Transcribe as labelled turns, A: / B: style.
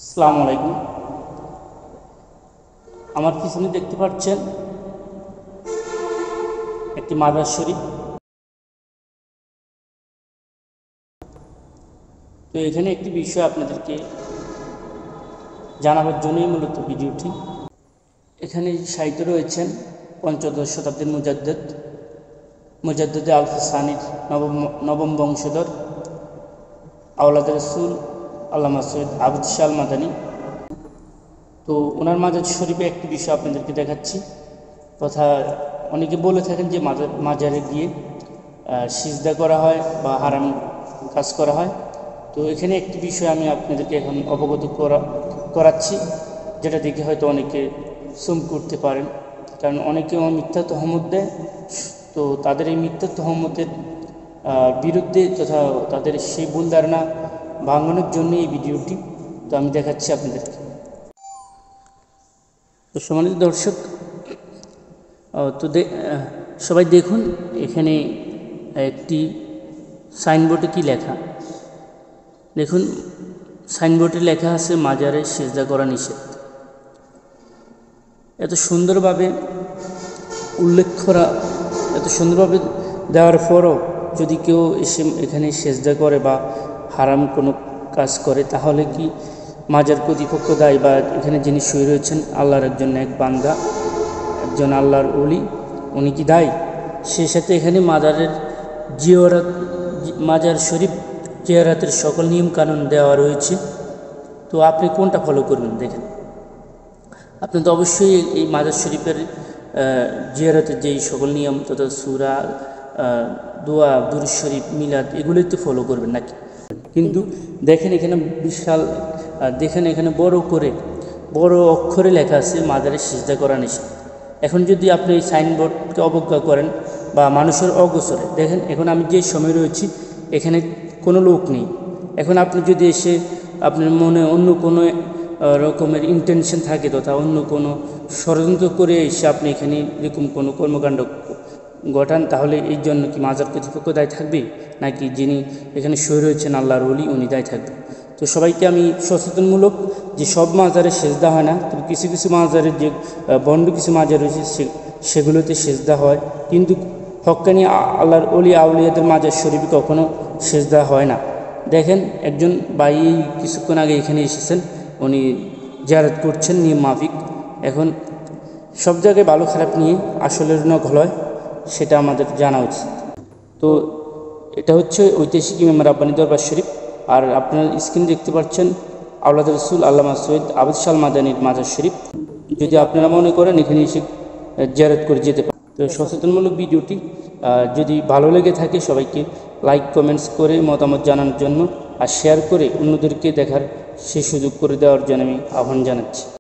A: আসসালামু আলাইকুম। আমার পিছনে দেখতে পাচ্ছেন একটি মাজার শরীফ। তো এখানে একটি বিষয় আপনাদেরকে জানাবার জন্যই মূলত ভিডিওটি। এখানে সাহিত্য রয়েছেন পঞ্চদশ শতাব্দীর মুজাদ্দেদ আল-সানির নবম বংশধর আওলাদ রসুল আল্লামা সৈয়দ আবদ শাহ আল মাদানী। তো ওনার মাজার শরীফে একটি বিষয় আপনাদেরকে দেখাচ্ছি। কথা অনেকে বলে থাকেন যে মাজারে গিয়ে সিজদা করা হয় বা হারাম কাজ করা হয়। তো এখানে একটি বিষয় আমি আপনাদেরকে এখন অবগত করাচ্ছি, যেটা দেখে হয়তো অনেকে সুম করতে পারেন, কারণ অনেকে মিথ্যা তহমত দেয়। তো তাদের এই মিথ্যা তহমতের বিরুদ্ধে তথা তাদের সেই ভুল ধারণা ভাঙানোর জন্য এই ভিডিওটি। তো আমি দেখাচ্ছি আপনাদেরকে। তো সম্মানিত দর্শক, তো সবাই দেখুন এখানে একটি সাইনবোর্ডে কি লেখা। দেখুন সাইনবোর্ডে লেখা আছে মাজারে সিজদা করা নিষেধ। এত সুন্দরভাবে উল্লেখ করা, এত সুন্দরভাবে দেওয়ার পরও যদি কেউ এসে এখানে সিজদা করে বা হারাম কোনো কাজ করে, তাহলে কি মাজার কর্তৃপক্ষ দায়ী বা এখানে যিনি শুয়ে রয়েছেন আল্লাহর একজন এক বান্দা, একজন আল্লাহর ওলি, উনি কি দায়ী? সেই সাথে এখানে মাজার শরীফ জিয়ারাতের সকল নিয়ম কানুন দেওয়া রয়েছে। তো আপনি কোনটা ফলো করবেন? দেখেন, আপনি তো অবশ্যই এই মাজার শরীফের জিয়ারতের যেই সকল নিয়ম তথা সূরা, দোয়া, দুরূদ শরীফ, মিলাদ, এগুলোই তো ফলো করবেন নাকি? কিন্তু দেখেন এখানে এখানে বড় অক্ষরে লেখা আছে মাজারে সিজদা করা নিষেধ। এখন যদি আপনি এই সাইনবোর্ডকে অবজ্ঞা করেন বা মানুষের অগোচরে, দেখেন এখন আমি যে সময় রয়েছি এখানে কোনো লোক নেই। এখন আপনি যদি এসে আপনার মনে অন্য কোনো রকমের ইন্টেনশন থাকে তথা অন্য কোনো ষড়যন্ত্র করে এসে আপনি এখানে এরকম কোনো কর্মকাণ্ড ঘটান, তাহলে এই জন্য কি মাজার কর্তৃপক্ষ দায়ী থাকবে, নাকি যিনি এখানে শুয়ে রয়েছেন আল্লাহর ওলি উনি দায়ী থাকবে? তো সবাইকে আমি সচেতনমূলক যে সব মাজারে সেজদা হয় না, তবে কিছু কিছু মাজারের যে বন্ড কিছু মাজার রয়েছে সেগুলোতে সেজদা হয়, কিন্তু হক্কানি আল্লাহর ওলি আউলিয়াদের মাজার শরীফে কখনো সেজদা হয় না। দেখেন একজন ভাই কিছুক্ষণ আগে এখানে এসেছেন, উনি জিয়ারত করছেন নিয়ম মাফিক। এখন সব জায়গায় ভালো খারাপ নিয়ে আসলের নকল হয়, সেটা আমাদের জানা উচিত। তো এটা হচ্ছে ঐতিহাসিক ইমাম রাব্বানী দরবার শরীফ। আর আপনার স্ক্রিনে দেখতে পাচ্ছেন আওলাদ রসুল আল্লামা সৈয়দ আবদ শাহ আল মাদানীর মাজার শরীফ। যদি আপনারা মনে করেন এখানে এসে জিয়ারত করে যেতে পারেন। তো সচেতনমূলক ভিডিওটি যদি ভালো লেগে থাকে সবাইকে লাইক কমেন্টস করে মতামত জানানোর জন্য আর শেয়ার করে অন্যদেরকে দেখার সেই সুযোগ করে দেওয়ার জন্য আমি আহ্বান জানাচ্ছি।